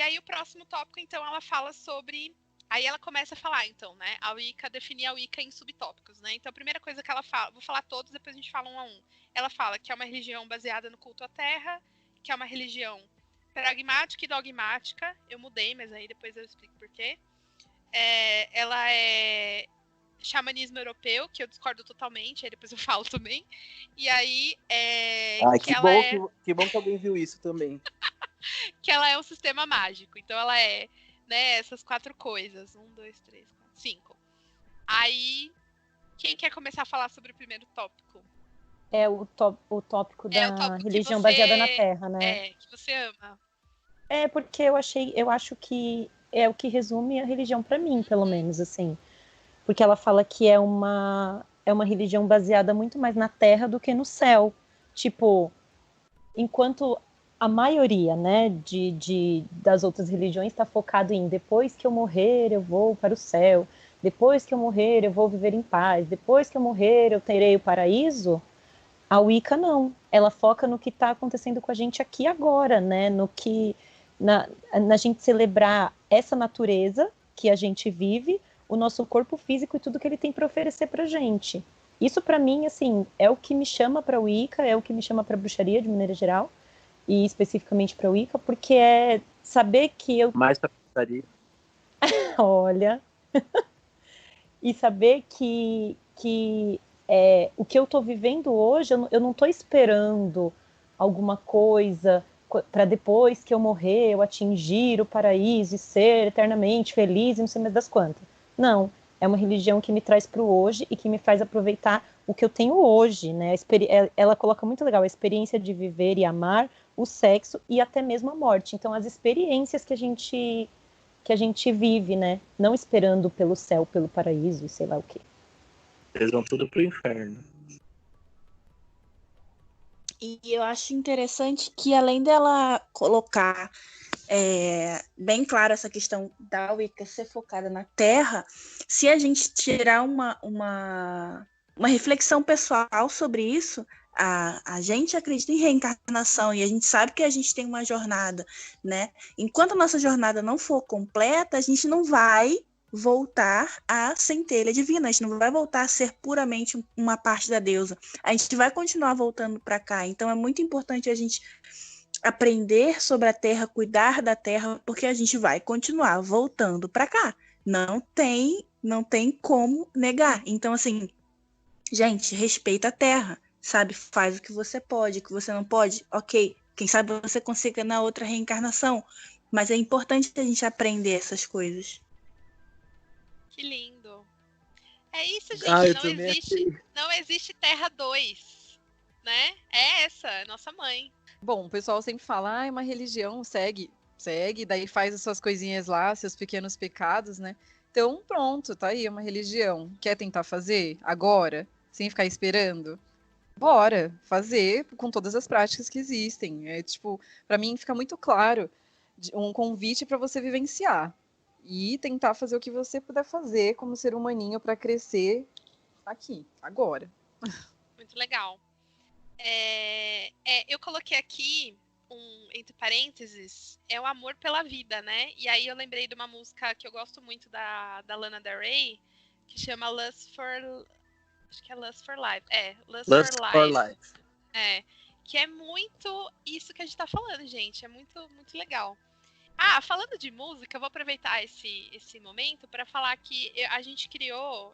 aí o próximo tópico, então, ela fala sobre... Aí ela começa a falar, então, né? A Wicca, definir a Wicca em subtópicos, né? Então, a primeira coisa que ela fala... Vou falar todos, depois a gente fala um a um. Ela fala que é uma religião baseada no culto à terra, que é uma religião pragmática e dogmática. Eu mudei, mas aí depois eu explico por quê. Ela é xamanismo europeu, que eu discordo totalmente, aí depois eu falo também. E aí, que bom que alguém viu isso também. Que ela é um sistema mágico. Então ela é, né, essas 4 coisas. 1, 2, 3, 4, 5. Aí, quem quer começar a falar sobre o primeiro tópico? É o tópico da o tópico religião baseada na Terra, né? Que você ama. Porque eu acho que é o que resume a religião para mim, pelo menos, assim. Porque ela fala que é uma religião baseada muito mais na Terra do que no céu. Tipo, enquanto a maioria, né, das outras religiões está focado em depois que eu morrer eu vou para o céu, depois que eu morrer eu vou viver em paz, depois que eu morrer eu terei o paraíso. A Wicca não, ela foca no que está acontecendo com a gente aqui agora, né, no que na gente celebrar essa natureza que a gente vive, o nosso corpo físico e tudo que ele tem para oferecer para a gente. Isso para mim, assim, é o que me chama para Wicca, é o que me chama para bruxaria de maneira geral, e especificamente para Wicca, porque é saber que eu... Mais para bruxaria. Olha... e saber que o que eu estou vivendo hoje, eu não estou esperando alguma coisa para depois que eu morrer, eu atingir o paraíso e ser eternamente feliz e não sei mais das quantas. Não, é uma religião que me traz para o hoje e que me faz aproveitar o que eu tenho hoje, né? Ela coloca muito legal a experiência de viver e amar, o sexo e até mesmo a morte. Então, as experiências que a gente vive, né? Não esperando pelo céu, pelo paraíso e sei lá o quê. Eles vão tudo pro inferno. E eu acho interessante que, além dela colocar bem claro essa questão da Wicca ser focada na Terra, se a gente tirar uma reflexão pessoal sobre isso, a gente acredita em reencarnação e a gente sabe que a gente tem uma jornada, né? Enquanto a nossa jornada não for completa, a gente não vai voltar à centelha divina, a gente não vai voltar a ser puramente uma parte da deusa, a gente vai continuar voltando para cá. Então é muito importante a gente aprender sobre a Terra, cuidar da Terra, porque a gente vai continuar voltando para cá. Não tem como negar. Então, assim, gente, respeita a Terra, sabe? Faz o que você pode, o que você não pode, ok. Quem sabe você consiga na outra reencarnação. Mas é importante a gente aprender essas coisas. Que lindo. É isso, gente. Não existe Terra 2, né? É essa, é nossa mãe. Bom, o pessoal sempre fala, é uma religião, segue, daí faz as suas coisinhas lá, seus pequenos pecados, né? Então, pronto, tá aí, uma religião. Quer tentar fazer agora, sem ficar esperando? Bora fazer com todas as práticas que existem. É tipo, para mim fica muito claro um convite para você vivenciar e tentar fazer o que você puder fazer como ser humaninho para crescer aqui, agora. Muito legal. Eu coloquei aqui entre parênteses, é o amor pela vida, né? E aí eu lembrei de uma música que eu gosto muito da Lana Del Rey, que chama Lust for Life. Lust for Life. Que é muito isso que a gente tá falando, gente. É muito, muito legal. Falando de música, eu vou aproveitar esse momento para falar que a gente criou,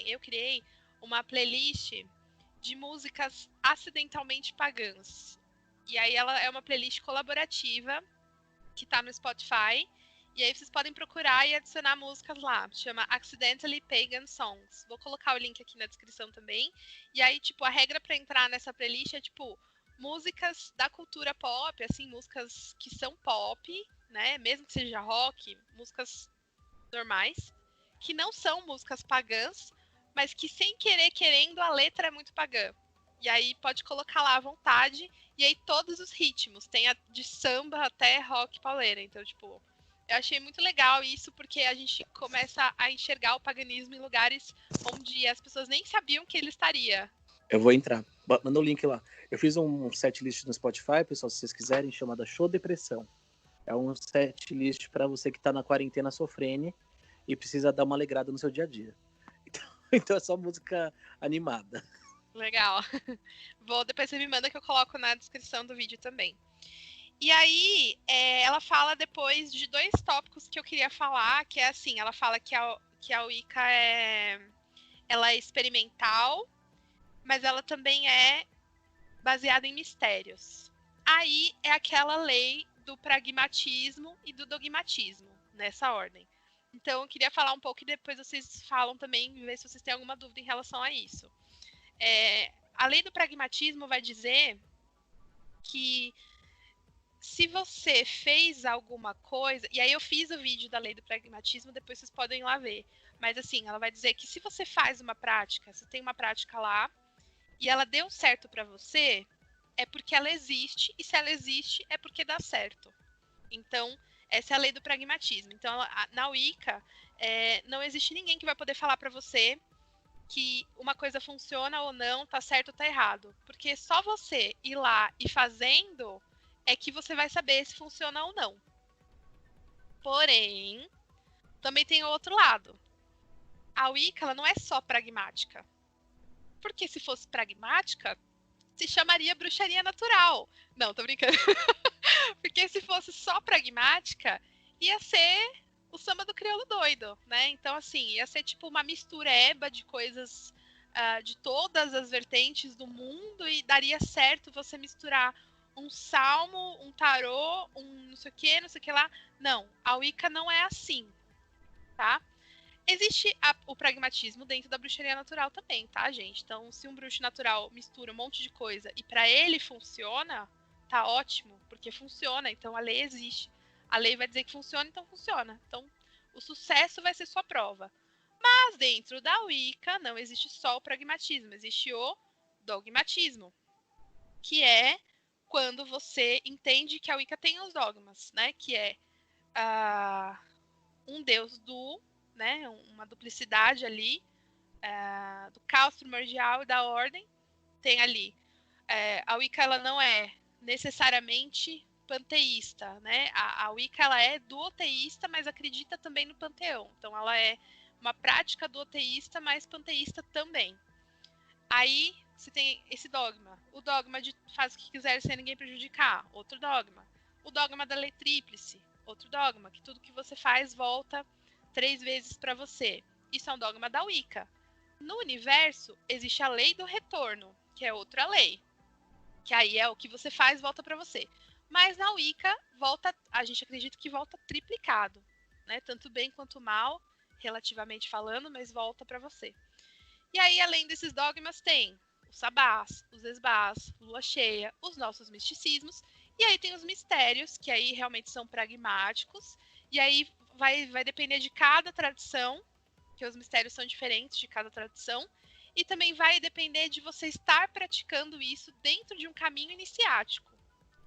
eu criei uma playlist de músicas acidentalmente pagãs. E aí ela é uma playlist colaborativa que tá no Spotify. E aí vocês podem procurar e adicionar músicas lá. Chama Accidentally Pagan Songs. Vou colocar o link aqui na descrição também. E aí, tipo, a regra para entrar nessa playlist é, tipo, músicas da cultura pop, assim, músicas que são pop, né? Mesmo que seja rock, músicas normais, que não são músicas pagãs, mas que sem querer, querendo, a letra é muito pagã. E aí pode colocar lá à vontade. E aí todos os ritmos. Tem de samba até rock pauleira. Então, tipo, eu achei muito legal isso, porque a gente começa a enxergar o paganismo em lugares onde as pessoas nem sabiam que ele estaria. Eu vou entrar. Manda o link lá. Eu fiz um setlist no Spotify, pessoal, se vocês quiserem, chamada Show Depressão. É um set list para você que tá na quarentena sofrendo e precisa dar uma alegrada no seu dia a dia. Então é só música animada. Legal. Depois você me manda que eu coloco na descrição do vídeo também. E aí, ela fala depois de 2 tópicos que eu queria falar, que é assim, ela fala que a Wicca ela é experimental, mas ela também é baseada em mistérios. Aí é aquela lei do pragmatismo e do dogmatismo, nessa ordem. Então, eu queria falar um pouco e depois vocês falam também, ver se vocês têm alguma dúvida em relação a isso. A lei do pragmatismo vai dizer que se você fez alguma coisa, e aí eu fiz o vídeo da lei do pragmatismo, depois vocês podem ir lá ver, mas assim, ela vai dizer que se você faz uma prática, você tem uma prática lá, e ela deu certo para você, é porque ela existe, e se ela existe, é porque dá certo. Então, essa é a lei do pragmatismo. Então, na Wicca, não existe ninguém que vai poder falar para você que uma coisa funciona ou não, tá certo ou tá errado. Porque só você ir lá e fazendo é que você vai saber se funciona ou não. Porém, também tem o outro lado. A Wicca, ela não é só pragmática. Porque se fosse pragmática, se chamaria bruxaria natural. Não, tô brincando. Porque se fosse só pragmática, ia ser o samba do crioulo doido, né? Então, assim, ia ser tipo uma mistureba de coisas de todas as vertentes do mundo e daria certo você misturar um salmo, um tarô, um não sei o que lá. Não, a Wicca não é assim, tá? Existe o pragmatismo dentro da bruxaria natural também, tá, gente? Então, se um bruxo natural mistura um monte de coisa e para ele funciona, tá ótimo, porque funciona, então a lei existe. A lei vai dizer que funciona, então funciona. Então, o sucesso vai ser sua prova. Mas dentro da Wicca não existe só o pragmatismo, existe o dogmatismo, que é quando você entende que a Wicca tem os dogmas, né? Que é um deus né? Uma duplicidade ali, do caos primordial e da ordem. Tem ali. A Wicca ela não é necessariamente panteísta, né? A Wicca ela é duoteísta, mas acredita também no panteão. Então ela é uma prática duoteísta, mas panteísta também. Aí você tem esse dogma. O dogma de faz o que quiser sem ninguém prejudicar. Outro dogma. O dogma da lei tríplice. Outro dogma, que tudo que você faz volta 3 vezes para você. Isso é um dogma da Wicca. No universo, existe a lei do retorno, que é outra lei. Que aí é o que você faz, volta para você. Mas na Wicca, a gente acredita que volta triplicado. Né? Tanto bem quanto mal, relativamente falando, mas volta para você. E aí, além desses dogmas, tem os sabás, os esbás, lua cheia, os nossos misticismos. E aí tem os mistérios, que aí realmente são pragmáticos. E aí vai depender de cada tradição, que os mistérios são diferentes de cada tradição. E também vai depender de você estar praticando isso dentro de um caminho iniciático.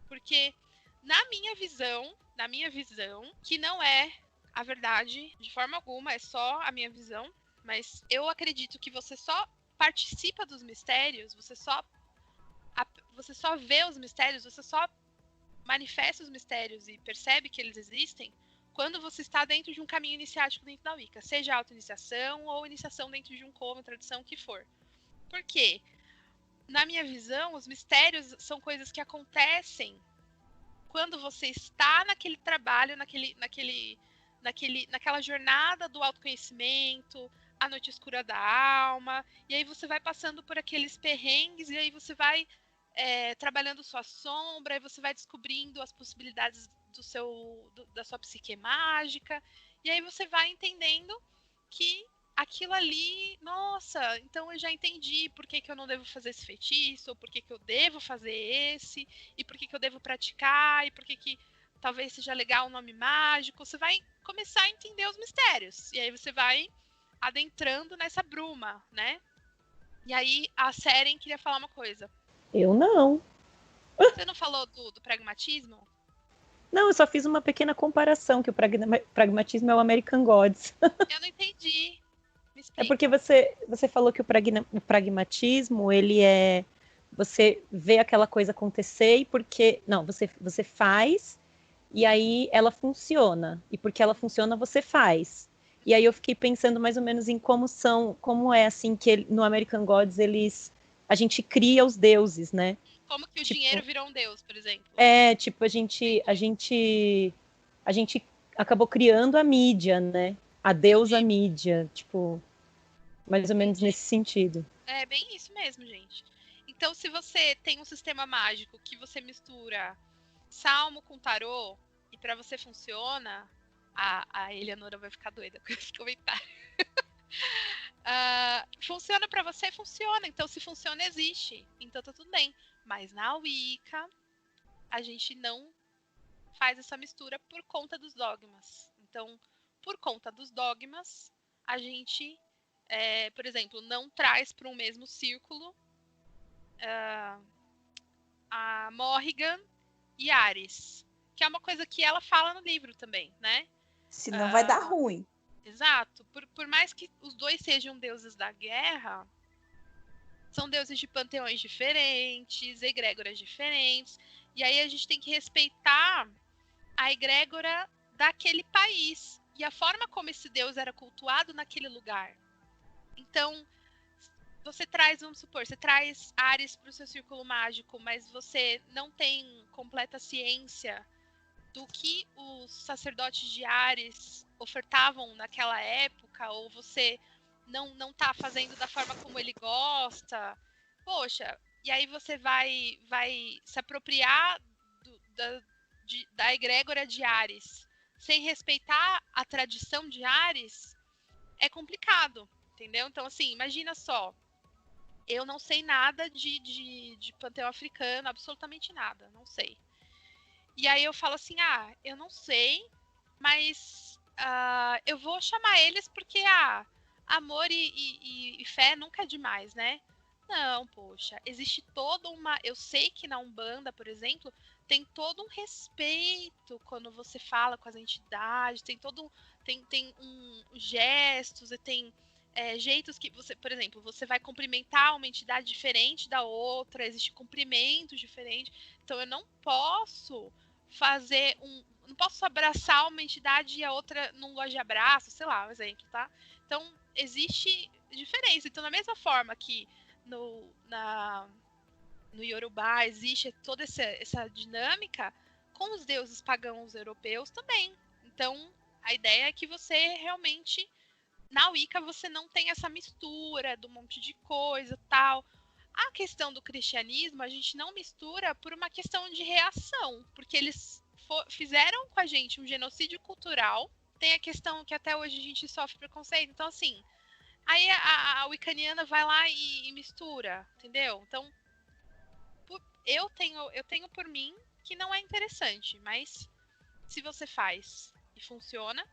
Porque na minha visão, que não é a verdade de forma alguma, é só a minha visão, mas eu acredito que você só participa dos mistérios, você só vê os mistérios, você só manifesta os mistérios e percebe que eles existem quando você está dentro de um caminho iniciático dentro da Wicca, seja auto-iniciação ou iniciação dentro de um como, tradição, o que for. Por quê? Na minha visão, os mistérios são coisas que acontecem quando você está naquele trabalho, naquela jornada do autoconhecimento, a noite escura da alma, e aí você vai passando por aqueles perrengues, e aí você vai trabalhando sua sombra, e você vai descobrindo as possibilidades da sua psique mágica, e aí você vai entendendo que aquilo ali, nossa, então eu já entendi por que eu não devo fazer esse feitiço, ou por que eu devo fazer esse, e por que eu devo praticar, e por que talvez seja legal o nome mágico. Você vai começar a entender os mistérios, e aí você vai adentrando nessa bruma, né? E aí a Seren queria falar uma coisa. Eu não. Você não falou do pragmatismo? Não, eu só fiz uma pequena comparação, que o pragmatismo é o American Gods. Eu não entendi. Me explica. É porque você falou que o pragmatismo, ele é... Você vê aquela coisa acontecer e porque... Não, você faz e aí ela funciona. E porque ela funciona, você faz. E aí eu fiquei pensando mais ou menos em como é assim que no American Gods a gente cria os deuses, né? Como que o Tipo, dinheiro virou um deus, por exemplo. tipo, a gente acabou criando a mídia, né? A deusa mídia, tipo, mais ou menos nesse sentido. É bem isso mesmo, gente. Então, se você tem um sistema mágico que você mistura salmo com tarô, e pra você funciona, a Eleonora vai ficar doida com esse comentário. Funciona pra você, funciona. Então, se funciona, existe. Então, tá tudo bem. Mas na Wicca, a gente não faz essa mistura por conta dos dogmas. Então, por conta dos dogmas, a gente, por exemplo, não traz para um mesmo círculo a Morrigan e Ares, que é uma coisa que ela fala no livro também, né? Senão vai dar ruim. Exato. Por mais que os dois sejam deuses da guerra, são deuses de panteões diferentes, egrégoras diferentes, e aí a gente tem que respeitar a egrégora daquele país e a forma como esse deus era cultuado naquele lugar. Então, você traz, vamos supor, você traz Ares para o seu círculo mágico, mas você não tem completa ciência do que os sacerdotes de Ares ofertavam naquela época, ou você não tá fazendo da forma como ele gosta. Poxa, e aí você vai se apropriar da egrégora de Ares sem respeitar a tradição de Ares, é complicado, entendeu? Então, assim, imagina só, eu não sei nada de panteão africano, absolutamente nada, não sei. E aí eu falo assim, eu não sei, mas eu vou chamar eles porque, amor e fé nunca é demais, né? Não, poxa, existe toda uma... Eu sei que na Umbanda, por exemplo, tem todo um respeito quando você fala com as entidades, tem todo... Tem gestos e tem jeitos que você... Por exemplo, você vai cumprimentar uma entidade diferente da outra, existe cumprimentos diferentes. Então eu não posso fazer não posso abraçar uma entidade e a outra não gosta de abraço, sei lá, um exemplo, tá? Então, existe diferença. Então, da mesma forma que no Yorubá existe toda essa dinâmica, com os deuses pagãos europeus também. Então, a ideia é que você realmente, na Wicca, você não tem essa mistura de um monte de coisa, tal. A questão do cristianismo, a gente não mistura por uma questão de reação, porque eles fizeram com a gente um genocídio cultural. Tem a questão que até hoje a gente sofre preconceito. Então, assim, aí a wiccaniana vai lá e mistura, entendeu? Então, eu tenho por mim que não é interessante, mas se você faz e funciona,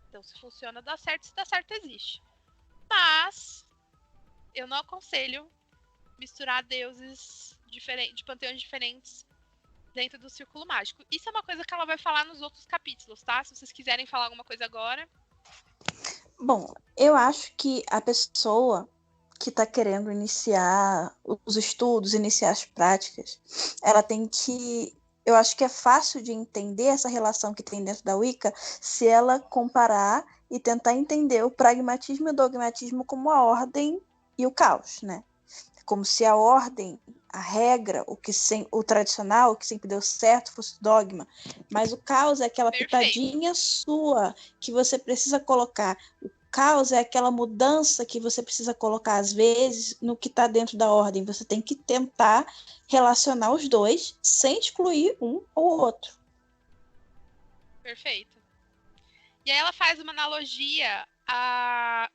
então se funciona, dá certo, se dá certo, existe. Mas eu não aconselho misturar deuses de panteões diferentes dentro do círculo mágico. Isso é uma coisa que ela vai falar nos outros capítulos, tá? Se vocês quiserem falar alguma coisa agora. Bom, eu acho que a pessoa que está querendo iniciar os estudos, iniciar as práticas, ela tem que... Eu acho que é fácil de entender essa relação que tem dentro da Wicca se ela comparar e tentar entender o pragmatismo e o dogmatismo como a ordem e o caos, né? Como se a ordem, a regra, o tradicional, o que sempre deu certo, fosse dogma. Mas o caos é aquela pitadinha sua que você precisa colocar. O caos é aquela mudança que você precisa colocar, às vezes, no que está dentro da ordem. Você tem que tentar relacionar os dois sem excluir um ou outro. Perfeito. E aí ela faz uma analogia a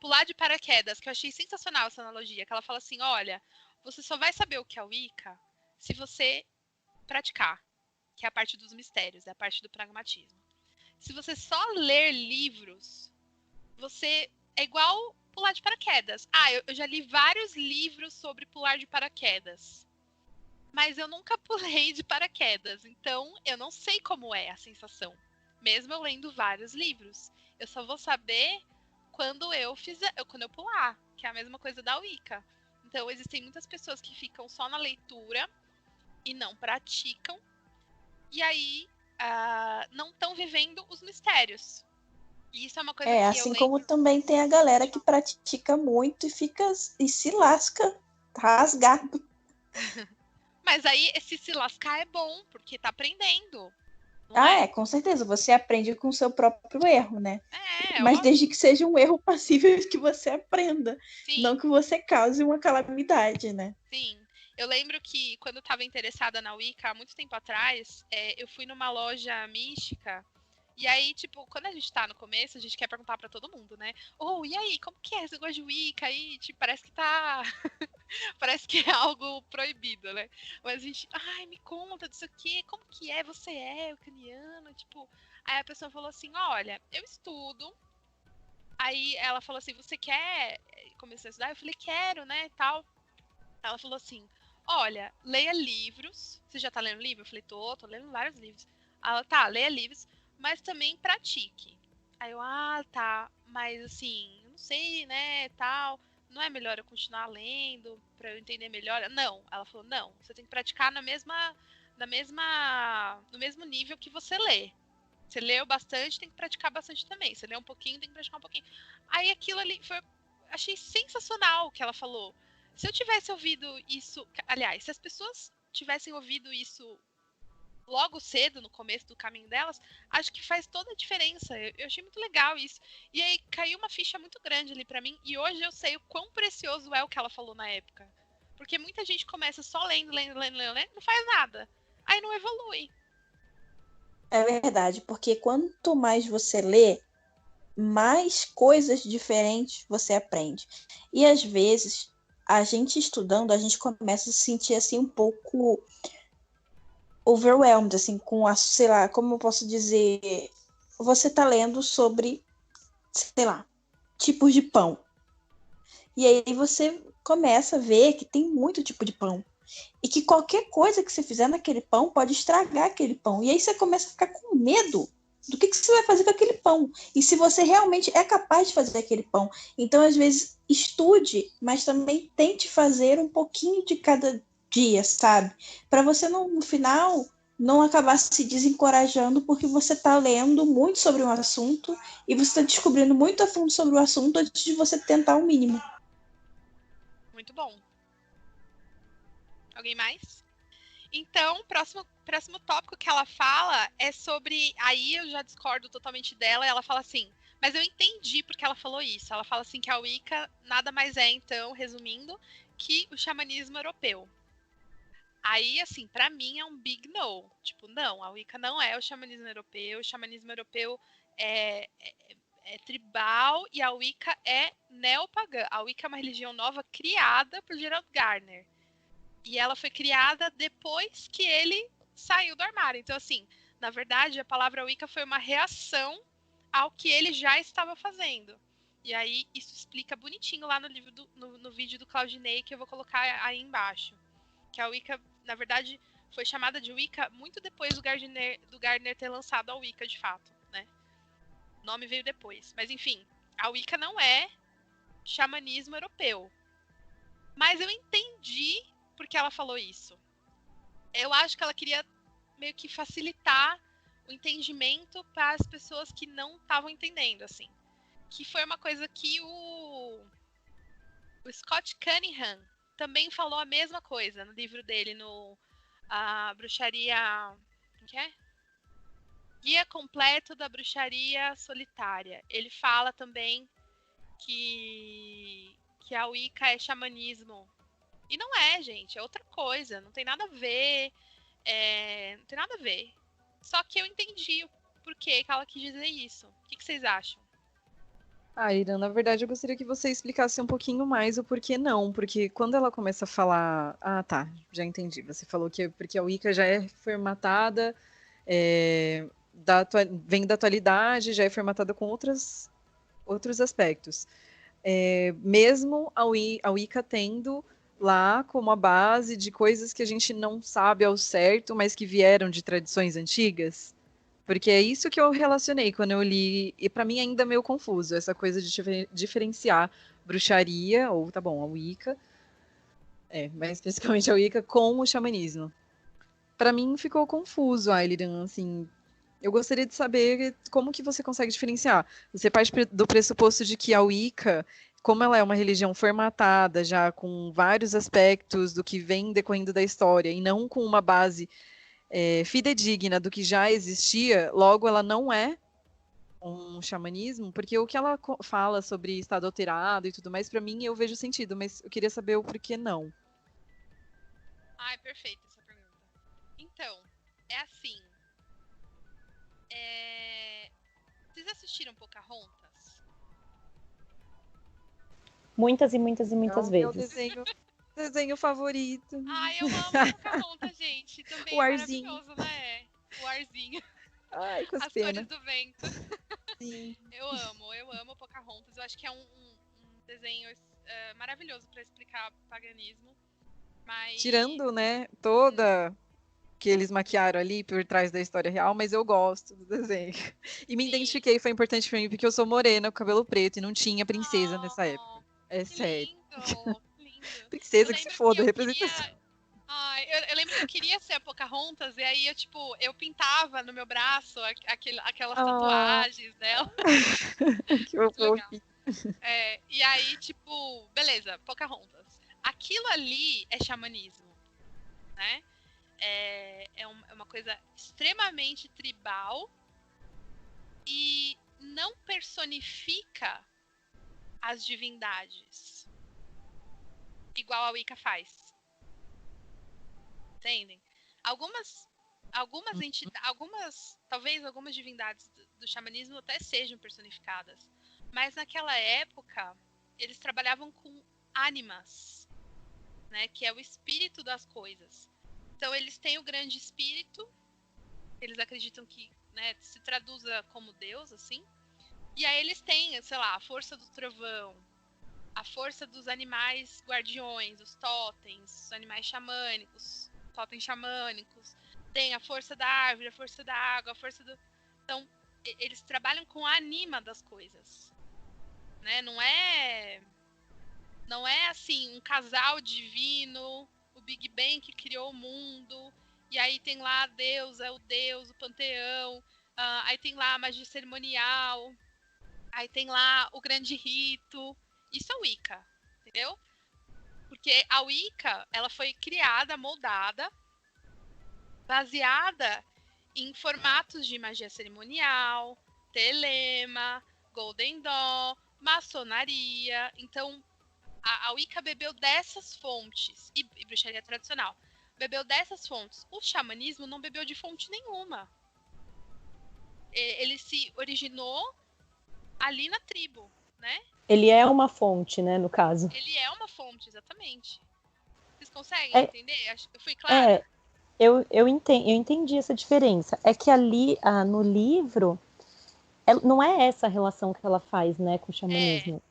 pular de paraquedas, que eu achei sensacional essa analogia, que ela fala assim, olha, você só vai saber o que é Wicca se você praticar, que é a parte dos mistérios, é a parte do pragmatismo. Se você só ler livros, você é igual pular de paraquedas. Eu já li vários livros sobre pular de paraquedas, mas eu nunca pulei de paraquedas, então eu não sei como é a sensação. Mesmo eu lendo vários livros. Eu só vou saber quando eu pular, que é a mesma coisa da Wicca. Então, existem muitas pessoas que ficam só na leitura e não praticam. E aí, não estão vivendo os mistérios. E isso é uma coisa É, que assim eu como lembro. também tem a galera que pratica muito e se lasca rasgado. Mas aí, esse se lascar é bom, porque tá aprendendo. Não Ah, é? com certeza, você aprende com o seu próprio erro, né? É Mas desde óbvio. que seja um erro passível que você aprenda, não Sim, que você cause uma calamidade, né? sim. Eu lembro que quando eu estava interessada na Wicca, há muito tempo atrás, eu fui numa loja mística. E aí, tipo, quando a gente tá no começo, a gente quer perguntar pra todo mundo, né? E aí, como que é esse negócio de Wicca aí? Tipo, parece que tá. Parece que é algo proibido, né? Mas a gente, ai, me conta disso aqui, como que é? Você é ucraniano? Tipo, aí a pessoa falou assim: olha, eu estudo. Aí ela falou assim: você quer começar a estudar? Eu falei: quero, né? Tal. Ela falou assim: olha, leia livros. Você já tá lendo livro? Eu falei: tô lendo vários livros. Ela, tá, leia livros, mas também pratique. Aí eu, tá, mas assim, eu não sei, né, tal. Não é melhor eu continuar lendo pra eu entender melhor? Não, ela falou: não, você tem que praticar no mesmo nível que você lê. Você leu bastante, tem que praticar bastante também. Você leu um pouquinho, tem que praticar um pouquinho. Aí aquilo ali foi. Achei sensacional o que ela falou. Se eu tivesse ouvido isso. Aliás, se as pessoas tivessem ouvido isso logo cedo, no começo do caminho delas, acho que faz toda a diferença. Eu achei muito legal isso. E aí caiu uma ficha muito grande ali pra mim. E hoje eu sei o quão precioso é o que ela falou na época. Porque muita gente começa só lendo, não faz nada. Aí não evolui. É verdade, porque quanto mais você lê, mais coisas diferentes você aprende. E às vezes, a gente estudando, a gente começa a se sentir assim um pouco overwhelmed, assim, com a, sei lá, como eu posso dizer, você tá lendo sobre, sei lá, tipos de pão. E aí você começa a ver que tem muito tipo de pão. E que qualquer coisa que você fizer naquele pão pode estragar aquele pão. E aí você começa a ficar com medo do que você vai fazer com aquele pão. E se você realmente é capaz de fazer aquele pão. Então, às vezes, estude, mas também tente fazer um pouquinho de cada dia, sabe? Para você, no final, não acabar se desencorajando porque você está lendo muito sobre um assunto e você está descobrindo muito a fundo sobre o assunto antes de você tentar o mínimo. Muito bom. Alguém mais? Então, o próximo tópico que ela fala é sobre. Aí eu já discordo totalmente dela. Ela fala assim, mas eu entendi porque ela falou isso. Ela fala assim que a Wicca nada mais é, então, resumindo, que o xamanismo europeu. Aí, assim, pra mim é um big no. Tipo, não, a Wicca não é o xamanismo europeu. O xamanismo europeu é, é tribal e a Wicca é neopagã. A Wicca é uma religião nova criada por Gerald Gardner. E ela foi criada depois que ele saiu do armário. Então, assim, na verdade, a palavra Wicca foi uma reação ao que ele já estava fazendo. E aí, isso explica bonitinho lá no livro no vídeo do Claudinei, que eu vou colocar aí embaixo. Que a Wicca, na verdade, foi chamada de Wicca muito depois do Gardner ter lançado a Wicca, de fato, né? O nome veio depois. Mas, enfim, a Wicca não é xamanismo europeu. Mas eu entendi porque ela falou isso. Eu acho que ela queria meio que facilitar o entendimento para as pessoas que não estavam entendendo, assim. Que foi uma coisa que o Scott Cunningham também falou a mesma coisa no livro dele, no a Bruxaria... O que é? Guia Completo da Bruxaria Solitária. Ele fala também que a Wicca é xamanismo. E não é, gente, é outra coisa, não tem nada a ver, não tem nada a ver. Só que eu entendi o porquê que ela quis dizer isso. O que vocês acham? Irã, na verdade, eu gostaria que você explicasse um pouquinho mais o porquê não, porque quando ela começa a falar. Tá, já entendi. Você falou que porque a Wicca já é formatada, vem da atualidade, já é formatada com outros aspectos. Mesmo a Wicca tendo lá como a base de coisas que a gente não sabe ao certo, mas que vieram de tradições antigas. Porque é isso que eu relacionei quando eu li, e para mim ainda é meio confuso, essa coisa de diferenciar bruxaria, ou tá bom, a Wicca, mas especificamente a Wicca, com o xamanismo. Para mim ficou confuso, Ailiran, assim, Eu gostaria de saber como que você consegue diferenciar. Você parte do pressuposto de que a Wicca, como ela é uma religião formatada, já com vários aspectos do que vem decorrendo da história, e não com uma base fidedigna do que já existia, logo ela não é um xamanismo, porque o que ela fala sobre estado alterado e tudo mais, para mim eu vejo sentido, mas eu queria saber o porquê não. Ai, perfeita essa pergunta. Então, é assim. Vocês assistiram Pocahontas? Muitas e muitas e muitas Meu vezes. desenho favorito. Ai, eu amo Pocahontas, gente. Também O é arzinho. maravilhoso, né? O arzinho. Ai, com as As penas. cores do vento. Sim. Eu amo Pocahontas. Eu acho que é um desenho maravilhoso pra explicar o paganismo. Mas... Tirando, né, toda que eles maquiaram ali por trás da história real, mas eu gosto do desenho. E me Sim. identifiquei, foi importante pra mim, porque eu sou morena, com cabelo preto, e não tinha princesa nessa época. É Que sério. lindo. Princesa Eu que se lembro foda, eu representação. queria... Ai, eu lembro que eu queria ser a Pocahontas, e aí eu pintava no meu braço aquelas tatuagens dela. Que Muito legal. fofinho. E aí, tipo, beleza, Pocahontas. Aquilo ali é xamanismo, né? É uma coisa extremamente tribal e não personifica as divindades igual a Wicca faz. Entendem? Talvez algumas divindades do xamanismo até sejam personificadas, mas naquela época eles trabalhavam com ánimas, né, que é o espírito das coisas. Então eles têm o grande espírito, eles acreditam que, né, se traduza como Deus, assim. E aí eles têm, sei lá, a força do trovão, a força dos animais guardiões, os totens, os animais xamânicos, totens xamânicos. Tem a força da árvore, a força da água, a força do... Então, eles trabalham com a anima das coisas, né? Não é assim, um casal divino, o Big Bang que criou o mundo, e aí tem lá Deus, é o Deus, o panteão, aí tem lá a magia cerimonial, aí tem lá o grande rito. Isso é Wicca, entendeu? Porque a Wicca, ela foi criada, moldada, baseada em formatos de magia cerimonial, telema, Golden Dawn, maçonaria. Então, a Wicca bebeu dessas fontes, e bruxaria tradicional, bebeu dessas fontes. O xamanismo não bebeu de fonte nenhuma. Ele se originou ali na tribo, né? Ele é uma fonte, né, no caso. Ele é uma fonte, exatamente. Vocês conseguem entender? Eu fui clara? Eu entendi essa diferença. É que ali, no livro, não é essa a relação que ela faz, né, com o xamanismo.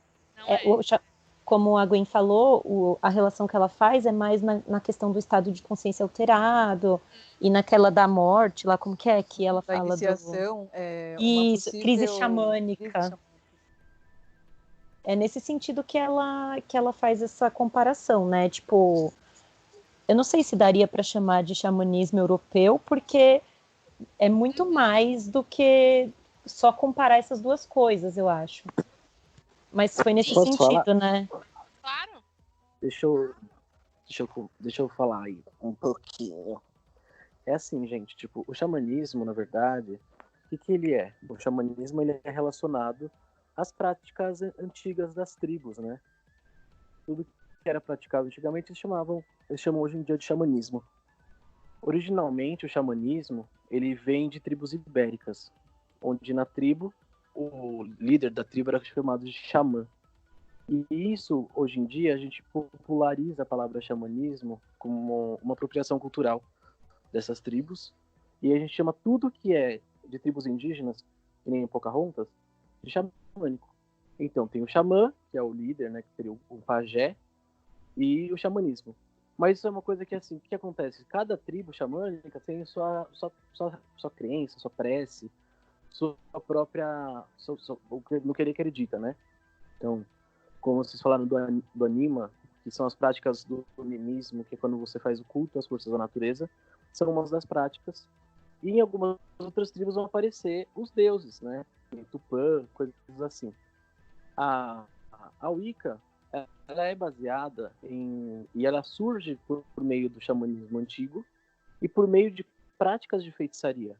Como a Gwen falou, a relação que ela faz é mais na questão do estado de consciência alterado e naquela da morte, lá como que ela da fala iniciação, Isso, uma crise possível xamânica. É nesse sentido que ela faz essa comparação, né? Tipo, eu não sei se daria para chamar de xamanismo europeu, porque é muito mais do que só comparar essas duas coisas, eu acho. Mas foi nesse Posso sentido, falar? né? Claro. Deixa eu falar aí um pouquinho. É assim, gente, tipo, o xamanismo, na verdade, o que ele é? O xamanismo, ele é relacionado às práticas antigas das tribos, né? Tudo que era praticado antigamente eles chamam hoje em dia de xamanismo. Originalmente, o xamanismo, ele vem de tribos ibéricas, onde na tribo, o líder da tribo era chamado de xamã. E isso, hoje em dia, a gente populariza a palavra xamanismo como uma apropriação cultural dessas tribos, e a gente chama tudo que é de tribos indígenas, que nem Pocahontas, de xamânico. Então, tem o xamã, que é o líder, né, que seria o pajé, e o xamanismo. Mas isso é uma coisa que, assim, o que acontece? Cada tribo xamânica tem sua crença, sua prece, sua própria... no que ele acredita, né? Então, como vocês falaram do anima, que são as práticas do animismo, que é quando você faz o culto às forças da natureza, são umas das práticas. E em algumas outras tribos vão aparecer os deuses, né? Em Tupã, coisas assim. A Wicca, ela é baseada em... E ela surge por meio do xamanismo antigo e por meio de práticas de feitiçaria.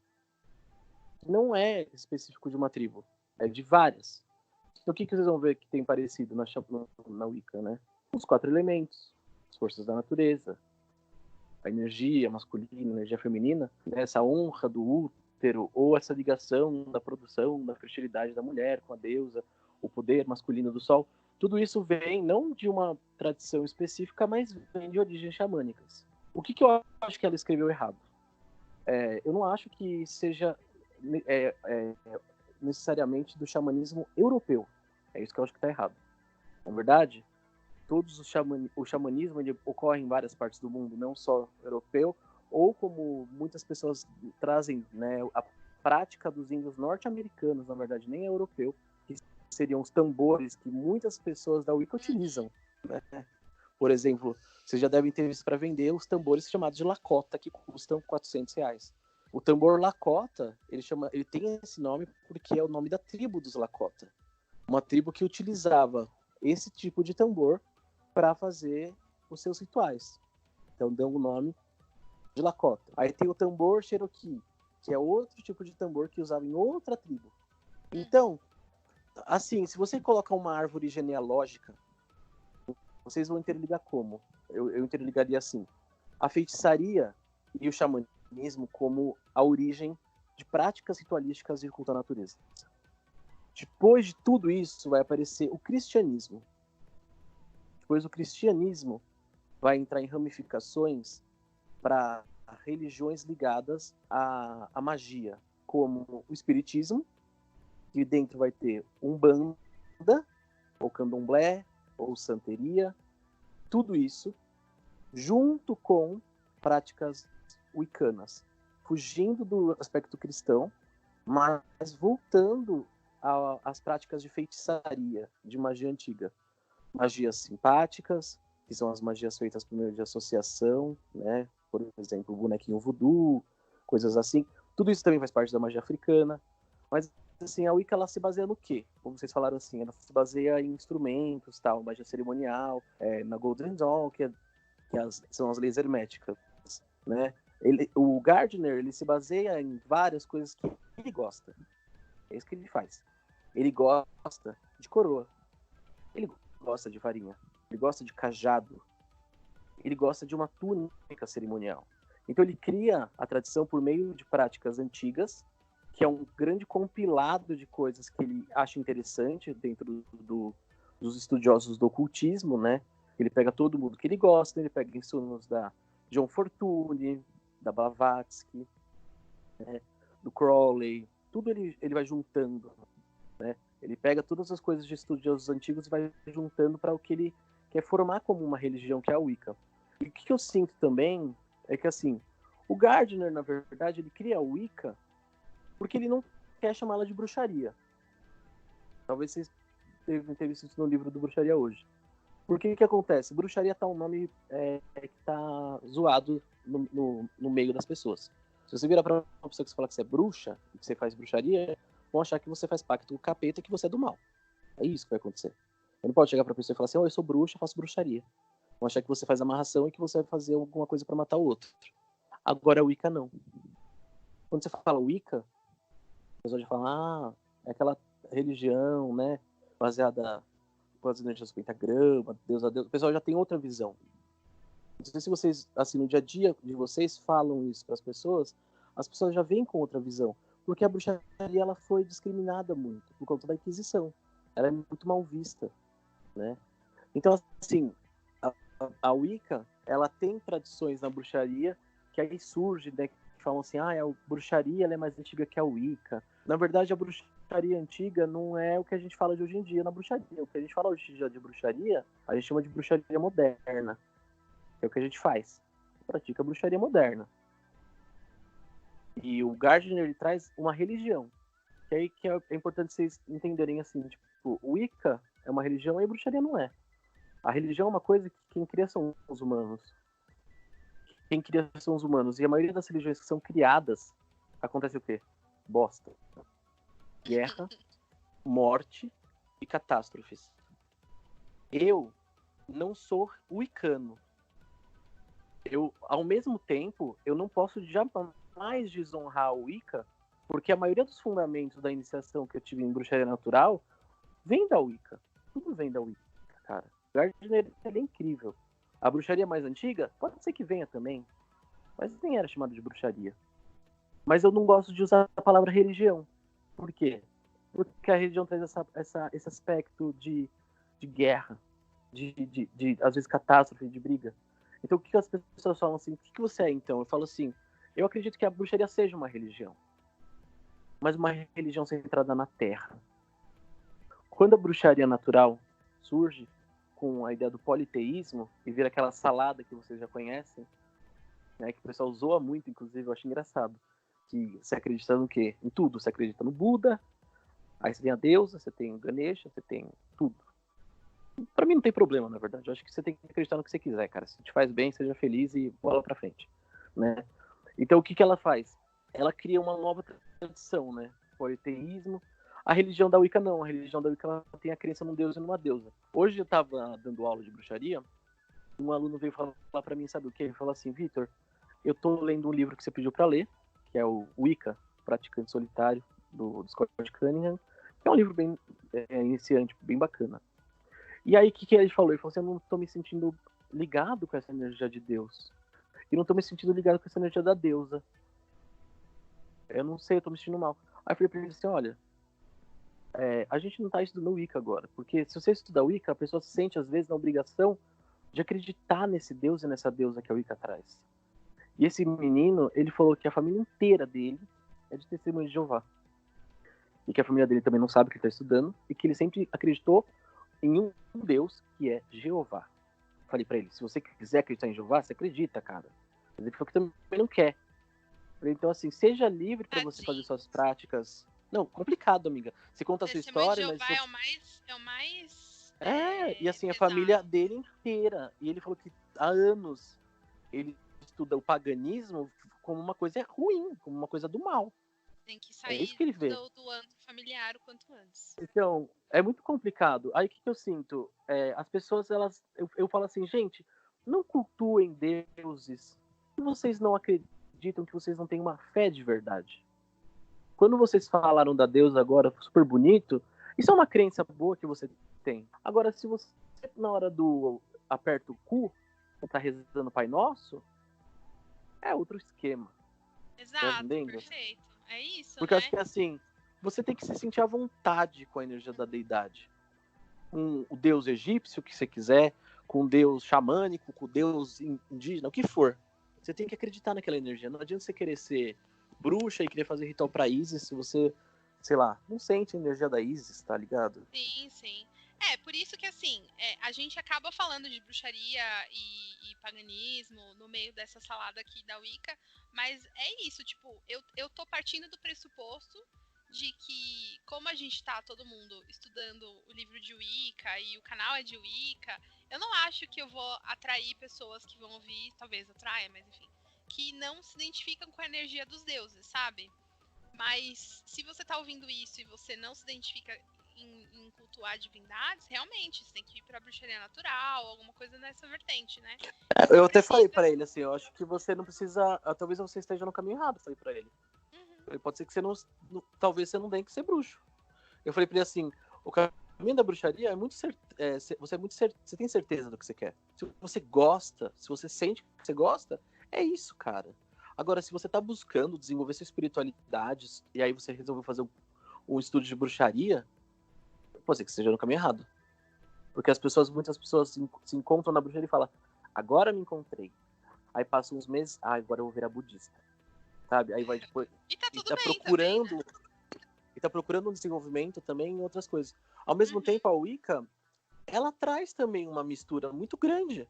Não é específico de uma tribo, é de várias. Então o que vocês vão ver que tem parecido na Wicca, né? Os 4 elementos, as forças da natureza, a energia masculina, a energia feminina, né? Essa honra do útero, ou essa ligação da produção, da fertilidade da mulher com a deusa, o poder masculino do sol. Tudo isso vem não de uma tradição específica, mas vem de origens xamânicas. O que eu acho que ela escreveu errado? Eu não acho que seja necessariamente do xamanismo europeu. É isso que eu acho que está errado. Na verdade, o xamanismo ele ocorre em várias partes do mundo, não só europeu, ou como muitas pessoas trazem, né, a prática dos índios norte-americanos, na verdade, nem é europeu, que seriam os tambores que muitas pessoas da Wicca utilizam, né? Por exemplo, vocês já devem ter visto para vender os tambores chamados de Lakota, que custam R$400. O tambor Lakota, ele tem esse nome porque é o nome da tribo dos Lakota. Uma tribo que utilizava esse tipo de tambor para fazer os seus rituais. Então dão o nome de Lakota. Aí tem o tambor Cherokee, que é outro tipo de tambor que usava em outra tribo. Então, assim, se você colocar uma árvore genealógica, vocês vão interligar como? Eu interligaria assim. A feitiçaria e o xamanismo como a origem de práticas ritualísticas de culto à natureza. Depois de tudo isso, vai aparecer o cristianismo. Depois o cristianismo vai entrar em ramificações para religiões ligadas à magia, como o espiritismo, que dentro vai ter Umbanda, ou Candomblé, ou Santeria, tudo isso junto com práticas wiccanas, fugindo do aspecto cristão, mas voltando às práticas de feitiçaria, de magia antiga. Magias simpáticas, que são as magias feitas por meio de associação, né? Por exemplo, o bonequinho voodoo, coisas assim. Tudo isso também faz parte da magia africana. Mas, assim, a Wicca, ela se baseia no quê? Como vocês falaram assim, ela se baseia em instrumentos, tal, magia cerimonial, na Golden Dawn, são as leis herméticas, né? O Gardner, ele se baseia em várias coisas que ele gosta. É isso que ele faz. Ele gosta de coroa. Ele gosta de varinha. Ele gosta de cajado. Ele gosta de uma túnica cerimonial. Então ele cria a tradição por meio de práticas antigas, que é um grande compilado de coisas que ele acha interessante dentro dos estudiosos do ocultismo, né? Ele pega todo mundo que ele gosta, ele pega ensinos da John Fortune, da Blavatsky, né? Do Crowley, tudo ele vai juntando, né? Ele pega todas as coisas de estudiosos antigos e vai juntando para o que ele quer formar como uma religião, que é a Wicca. E o que eu sinto também é que, assim, o Gardner, na verdade, ele cria a Wicca porque ele não quer chamá-la de bruxaria. Talvez vocês devem ter visto isso no livro do Bruxaria Hoje. Porque o que acontece? Bruxaria tá um nome que tá zoado no meio das pessoas. Se você virar pra uma pessoa que você fala que você é bruxa, e que você faz bruxaria, vão achar que você faz pacto com o capeta e que você é do mal. É isso que vai acontecer. Você não pode chegar pra pessoa e falar assim, eu sou bruxa, faço bruxaria. Vão achar que você faz amarração e que você vai fazer alguma coisa pra matar o outro. Agora a Wicca não. Quando você fala Wicca, a pessoa já fala, é aquela religião, né, baseada com as energias do pentagrama, Deus a Deus. O pessoal já tem outra visão. Não sei se vocês, assim, no dia a dia de vocês, falam isso para as pessoas já vêm com outra visão. Porque a bruxaria, ela foi discriminada muito por conta da Inquisição. Ela é muito mal vista, né? Então, assim, a Wicca, ela tem tradições na bruxaria que aí surge, né, que falam assim, a bruxaria ela é mais antiga que a Wicca. Na verdade, a bruxaria antiga não é o que a gente fala de hoje em dia na bruxaria. O que a gente fala hoje em dia de bruxaria, a gente chama de bruxaria moderna. É o que a gente faz. Pratica a bruxaria moderna. E o Gardner, ele traz uma religião. Que é importante vocês entenderem assim, tipo, Wicca é uma religião e a bruxaria não é. A religião é uma coisa que quem cria são os humanos. Quem cria são os humanos. E a maioria das religiões que são criadas acontece o quê? Bosta. Guerra, morte e catástrofes. Eu não sou wicano. Ao mesmo tempo, eu não posso jamais desonrar o Wicca, porque a maioria dos fundamentos da iniciação que eu tive em bruxaria natural vem da Wicca. Tudo vem da Wicca, cara. Gardner é incrível. A bruxaria mais antiga, pode ser que venha também, mas nem era chamada de bruxaria. Mas eu não gosto de usar a palavra religião. Por quê? Porque a religião traz esse aspecto de guerra, de às vezes catástrofe, de briga. Então o que as pessoas falam assim, o que você é então? Eu falo assim, eu acredito que a bruxaria seja uma religião, mas uma religião centrada na terra. Quando a bruxaria natural surge com a ideia do politeísmo e vira aquela salada que vocês já conhecem, né, que o pessoal zoa muito, inclusive, eu acho engraçado, que você acredita no quê? Em tudo. Você acredita no Buda, aí você tem a deusa, você tem o Ganesha, você tem tudo. Pra mim não tem problema, na verdade. Eu acho que você tem que acreditar no que você quiser, cara. Se te faz bem, seja feliz e bola pra frente, né? Então o que ela faz? Ela cria uma nova tradição, né? Politeísmo. A religião da Wicca não. A religião da Wicca ela tem a crença num deus e numa deusa. Hoje eu tava dando aula de bruxaria, um aluno veio falar pra mim, sabe o quê? Ele falou assim, Vitor, eu tô lendo um livro que você pediu pra ler, que é o Wicca, Praticante Solitário, do Scott Cunningham, que é um livro bem iniciante, bem bacana. E aí, o que ele falou? Ele falou assim, eu não tô me sentindo ligado com essa energia de Deus. E não tô me sentindo ligado com essa energia da deusa. Eu não sei, eu tô me sentindo mal. Aí eu falei pra ele assim, olha, a gente não tá estudando Wicca agora, porque se você estudar Wicca, a pessoa se sente, às vezes, na obrigação de acreditar nesse Deus e nessa deusa que a Wicca traz. E esse menino, ele falou que a família inteira dele é de Testemunho de Jeová. E que a família dele também não sabe o que ele está estudando, e que ele sempre acreditou em um Deus que é Jeová. Falei pra ele, se você quiser acreditar em Jeová, você acredita, cara. Mas ele falou que também não quer. Falei, então assim, seja livre para você fazer suas práticas. Não, complicado, amiga. Você conta a sua história, mas... é o mais... e assim, a pesado. família dele inteira. E ele falou que há anos ele estuda o paganismo como uma coisa ruim, como uma coisa do mal. Tem que sair isso que ele vê. do âmbito familiar o quanto antes. Então, é muito complicado. Aí o que eu sinto? As pessoas, eu falo assim, gente, não cultuem deuses que vocês não acreditam, que vocês não têm uma fé de verdade. Quando vocês falaram da deusa agora, super bonito, isso é uma crença boa que você tem. Agora, se você, na hora do aperta o cu, tá rezando Pai Nosso, é outro esquema. Exato, perfeito. É isso, porque né? eu acho que assim, você tem que se sentir à vontade com a energia da deidade. Com o deus egípcio, que você quiser, com o deus xamânico, com o deus indígena, o que for. Você tem que acreditar naquela energia. Não adianta você querer ser bruxa e querer fazer ritual pra Isis se você, sei lá, não sente a energia da Isis, tá ligado? Sim, sim. Por isso que assim, a gente acaba falando de bruxaria e paganismo no meio dessa salada aqui da Wicca, mas é isso, tipo, eu tô partindo do pressuposto de que, como a gente tá todo mundo estudando o livro de Wicca e o canal é de Wicca, eu não acho que eu vou atrair pessoas que vão ouvir, talvez atraia, mas enfim, que não se identificam com a energia dos deuses, sabe? Mas se você tá ouvindo isso e você não se identifica em cultuar divindades, realmente, você tem que ir pra bruxaria natural, alguma coisa nessa vertente, né? Eu até falei pra ele, assim, eu acho que você não precisa, talvez você esteja no caminho errado, falei pra ele. Pode ser que você não, talvez você não tenha que ser bruxo. Eu falei pra ele assim, o caminho da bruxaria é muito você tem certeza do que você quer. Se você gosta, se você sente que você gosta, é isso, cara. Agora, se você tá buscando desenvolver sua espiritualidade e aí você resolveu fazer um estudo de bruxaria, pode ser que esteja no caminho errado. Porque muitas pessoas se encontram na bruxaria e falam, agora me encontrei. Aí passam uns meses, agora eu vou virar budista. Sabe? Aí vai depois. E tá tudo tá bem procurando. também, né? E tá procurando um desenvolvimento também em outras coisas. Ao mesmo tempo, a Wicca, ela traz também uma mistura muito grande.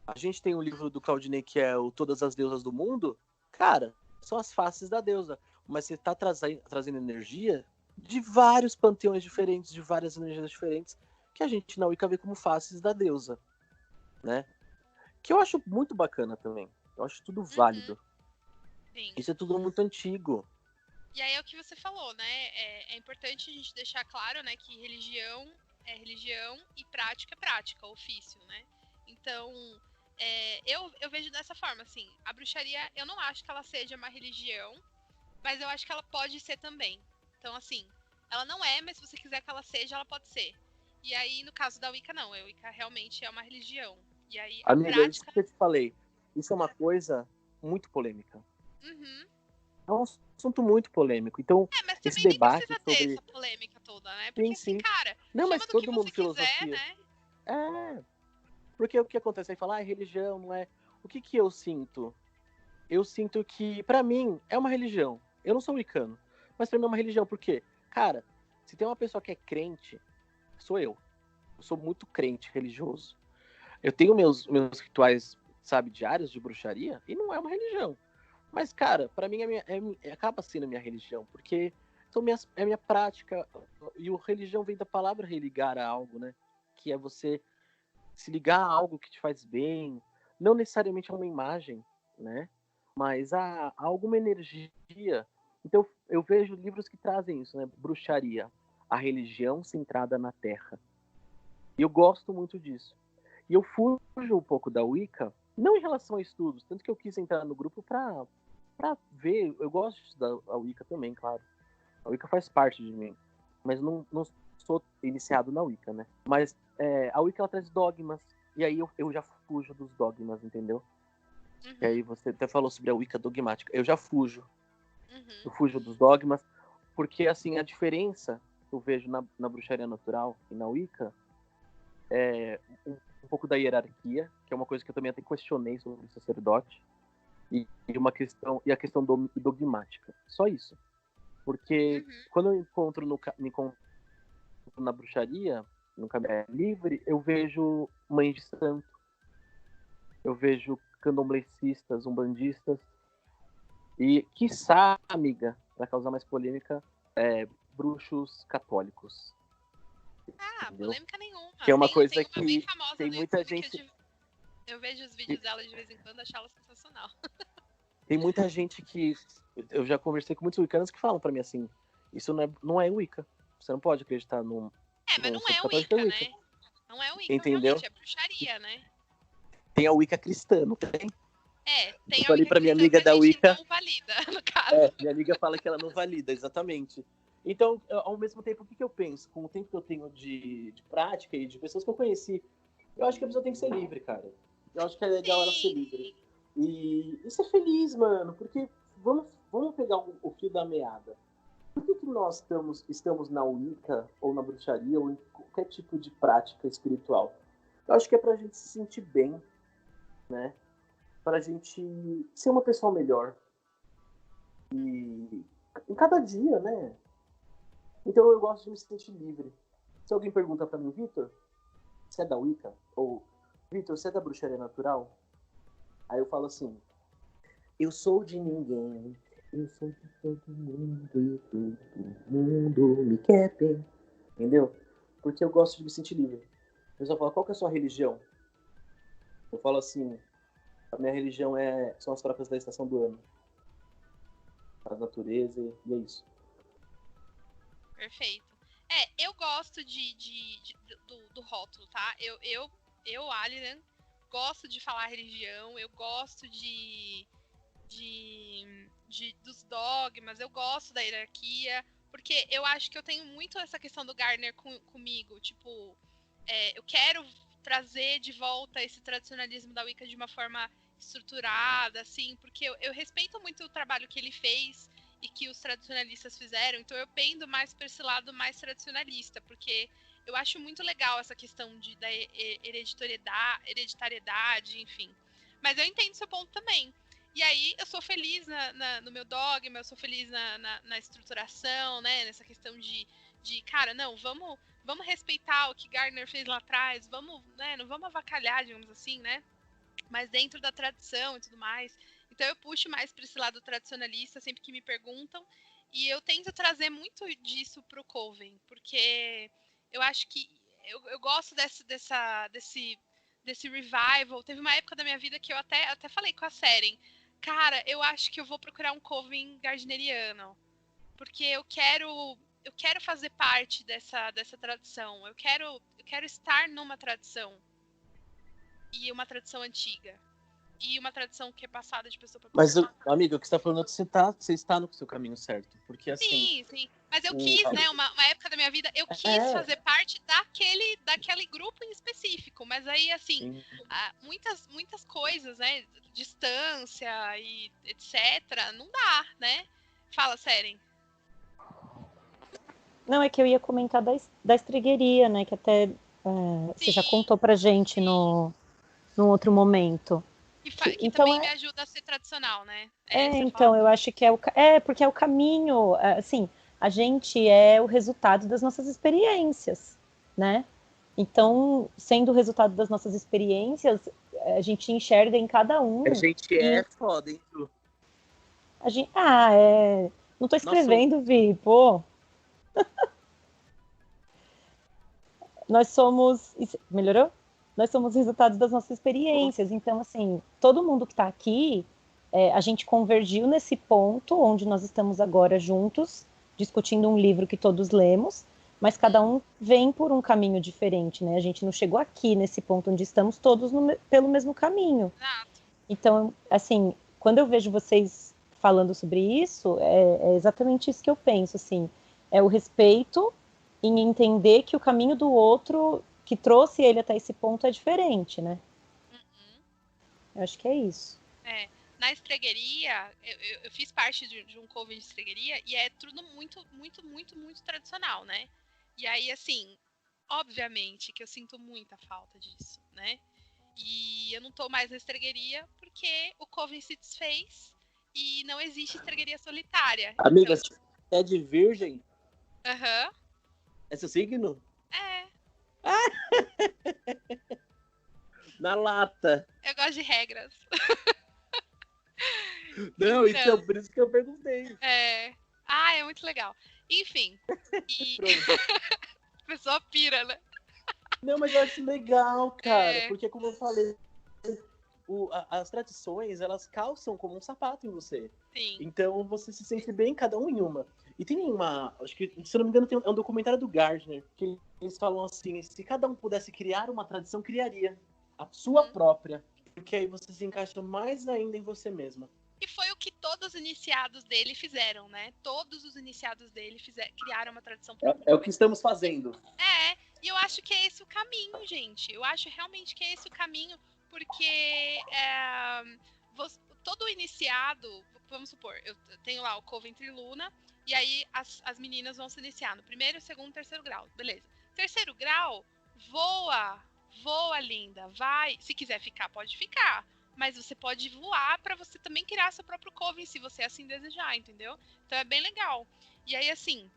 A gente tem um livro do Claudinei que é o Todas as Deusas do Mundo. Cara, são as faces da deusa. Mas você tá trazendo energia de vários panteões diferentes, de várias energias diferentes, que a gente na Wicca vê como faces da deusa, né? Que eu acho muito bacana também. Eu acho tudo válido. Sim. Isso é tudo muito antigo. E aí é o que você falou, né? É importante a gente deixar claro, né, que religião é religião e prática é prática, ofício, né? Então, eu vejo dessa forma, assim, a bruxaria, eu não acho que ela seja uma religião, mas eu acho que ela pode ser também. Então, assim, ela não é, mas se você quiser que ela seja, ela pode ser. E aí, no caso da Wicca, não. A Wicca realmente é uma religião. E aí, a Amiga, isso prática... que eu te falei. Isso é uma coisa muito polêmica. Uhum. É um assunto muito polêmico. Então, Mas esse também nem debate precisa ter sobre... essa polêmica toda, né? Sim, Porque, assim, sim. cara, Não, mas chama do que todo mundo você quiser, filosofia. né? É, porque o que acontece? Aí fala, religião, não é... O que eu sinto? Eu sinto que, pra mim, é uma religião. Eu não sou wicano, mas pra mim é uma religião. Por quê? Cara, se tem uma pessoa que é crente, sou eu. Eu sou muito crente, religioso. Eu tenho meus rituais, sabe, diários de bruxaria, e não é uma religião. Mas, cara, pra mim acaba sendo minha religião, porque é minha prática. E o religião vem da palavra religar a algo, né? Que é você se ligar a algo que te faz bem, não necessariamente a uma imagem, né? Mas a alguma energia. Então eu vejo livros que trazem isso, né? Bruxaria, a religião centrada na Terra. E eu gosto muito disso. E eu fujo um pouco da Wicca, não em relação a estudos, tanto que eu quis entrar no grupo pra ver. Eu gosto de estudar a Wicca também, claro. A Wicca faz parte de mim. Mas não sou iniciado na Wicca, né? Mas a Wicca ela traz dogmas. E aí eu já fujo dos dogmas, entendeu? Uhum. E aí você até falou sobre a Wicca dogmática. Eu já fujo. Uhum. Eu fujo dos dogmas. Porque, assim, a diferença que eu vejo na bruxaria natural e na Wicca é um pouco da hierarquia, que é uma coisa que eu também até questionei sobre o sacerdote. E a questão dogmática. Só isso. Porque quando eu me encontro na bruxaria, no caminho livre, eu vejo mães de santo, eu vejo candomblecistas, umbandistas, e, quiçá, amiga, para causar mais polêmica, bruxos católicos. Entendeu? Polêmica nenhuma. Que é uma coisa tem uma que bem famosa tem no muita YouTube gente... que eu vejo os vídeos dela de vez em quando, acho ela sensacional. Tem muita gente que... Eu já conversei com muitos wiccanos que falam para mim assim, isso não é Wicca. Você não pode acreditar num... Mas não é católico Wicca, né? Não é Wicca, entendeu? realmente, é bruxaria, né? Tem a Wicca cristã, não tem? Tem Eu a falei Wicca pra minha cristã amiga que a da gente Wicca... não valida, no caso. Minha amiga fala que ela não valida, exatamente. Então, ao mesmo tempo, o que eu penso? Com o tempo que eu tenho de prática e de pessoas que eu conheci, eu acho que a pessoa tem que ser livre, cara. Eu acho que é legal ela ser livre. E ser feliz, mano, porque vamos pegar o fio da meada. Por que nós estamos na Wicca, ou na bruxaria, ou em qualquer tipo de prática espiritual? Eu acho que é pra gente se sentir bem, né? Pra gente ser uma pessoa melhor. E em cada dia, né? Então eu gosto de me sentir livre. Se alguém pergunta pra mim, Vitor, você é da Wicca? Ou, Vitor, você é da bruxaria natural? Aí eu falo assim, eu sou de ninguém, eu sou de todo mundo, e todo mundo me quer bem. Entendeu? Porque eu gosto de me sentir livre. A pessoa fala, qual que é a sua religião? Eu falo assim, a minha religião são as trocas da estação do ano. A natureza, e é isso. Perfeito. Eu gosto do rótulo, tá? Eu, Aliran, gosto de falar religião, eu gosto dos dogmas, eu gosto da hierarquia, porque eu acho que eu tenho muito essa questão do Gardner comigo, tipo, eu quero trazer de volta esse tradicionalismo da Wicca de uma forma estruturada, assim, porque eu respeito muito o trabalho que ele fez e que os tradicionalistas fizeram, então eu pendo mais para esse lado mais tradicionalista, porque eu acho muito legal essa questão da hereditariedade, enfim. Mas eu entendo seu ponto também. E aí eu sou feliz no meu dogma, eu sou feliz na estruturação, né? Nessa questão de cara, não, vamos respeitar o que Gardner fez lá atrás, vamos, né? Não vamos avacalhar, digamos assim, né? Mas dentro da tradição e tudo mais. Então eu puxo mais para esse lado tradicionalista sempre que me perguntam. E eu tento trazer muito disso pro Coven, porque eu acho que eu gosto desse revival. Teve uma época da minha vida que eu até falei com a Seren. Cara, eu acho que eu vou procurar um coven gardneriano. Porque eu quero fazer parte dessa tradição. Eu quero estar numa tradição. E uma tradição antiga. E uma tradição que é passada de pessoa para pessoa. Mas, amiga, o que você tá falando é que você está no seu caminho certo. Porque assim. Sim. Mas eu quis, né? Uma época da minha vida, eu quis fazer parte daquele grupo em específico. Mas aí, assim, muitas coisas, né? Distância e etc. Não dá, né? Fala, Seren. Não, é que eu ia comentar da estregueria, né? Que até você já contou pra gente num outro momento. Que então, também me ajuda a ser tradicional, né? Então, eu acho que porque é o caminho, assim, a gente é o resultado das nossas experiências, né? Então, sendo o resultado das nossas experiências, a gente enxerga em cada um. A gente é foda, hein, Ju? A gente, não tô escrevendo, Vi, pô. Nós somos... Melhorou? Nós somos resultados das nossas experiências. Então, assim, todo mundo que está aqui, a gente convergiu nesse ponto onde nós estamos agora juntos, discutindo um livro que todos lemos, mas cada um vem por um caminho diferente, né? A gente não chegou aqui nesse ponto onde estamos todos pelo mesmo caminho. Então, assim, quando eu vejo vocês falando sobre isso, é exatamente isso que eu penso, assim, é o respeito em entender que o caminho do outro que trouxe ele até esse ponto é diferente, né? Eu acho que é isso. Na estregueria, eu fiz parte de um coven de estregueria e é tudo muito, muito, muito, muito tradicional, né? E aí, assim, obviamente que eu sinto muita falta disso, né? E eu não tô mais na estregueria porque o coven se desfez e não existe estregueria solitária. Amiga, então... você é de virgem? Aham. É seu signo? É. Na lata. Eu gosto de regras. Não, então, isso é por isso que eu perguntei. É muito legal. Enfim. A pessoa pira, né? Não, mas eu acho legal, cara. Porque, como eu falei, as tradições, elas calçam como um sapato em você. Sim. Então, você se sente bem, cada um em uma. E tem acho que, se eu não me engano, é um documentário do Gardner, que eles falam assim, se cada um pudesse criar uma tradição, criaria a sua própria. Porque aí você se encaixa mais ainda em você mesma. E foi o que todos os iniciados dele fizeram, né? Todos os iniciados dele criaram uma tradição própria. É o que estamos fazendo. E eu acho que é esse o caminho, gente. Eu acho realmente que é esse o caminho, porque todo iniciado, vamos supor, eu tenho lá o Coventry Luna, e aí as meninas vão se iniciar no primeiro, segundo, terceiro grau, beleza. Terceiro grau, voa, linda, vai. Se quiser ficar, pode ficar. Mas você pode voar para você também criar seu próprio coven, se você assim desejar, entendeu? Então é bem legal. E aí, assim,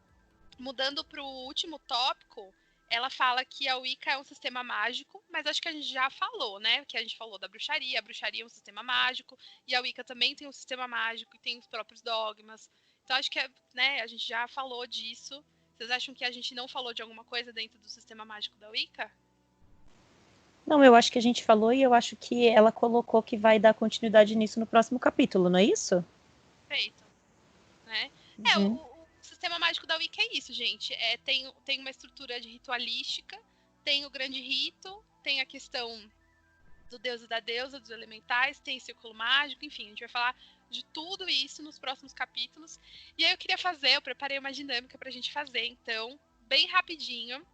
mudando pro último tópico, ela fala que a Wicca é um sistema mágico, mas acho que a gente já falou, né? Que a gente falou da bruxaria, a bruxaria é um sistema mágico, e a Wicca também tem um sistema mágico e tem os próprios dogmas. Então acho que a gente já falou disso. Vocês acham que a gente não falou de alguma coisa dentro do sistema mágico da Wicca? Não, eu acho que a gente falou e eu acho que ela colocou que vai dar continuidade nisso no próximo capítulo, não é isso? Perfeito. Né? O sistema mágico da Wicca é isso, gente. Tem uma estrutura de ritualística, tem o grande rito, tem a questão do deus e da deusa, dos elementais, tem círculo mágico, enfim, a gente vai falar de tudo isso nos próximos capítulos. E aí eu preparei uma dinâmica pra gente fazer, então, bem rapidinho.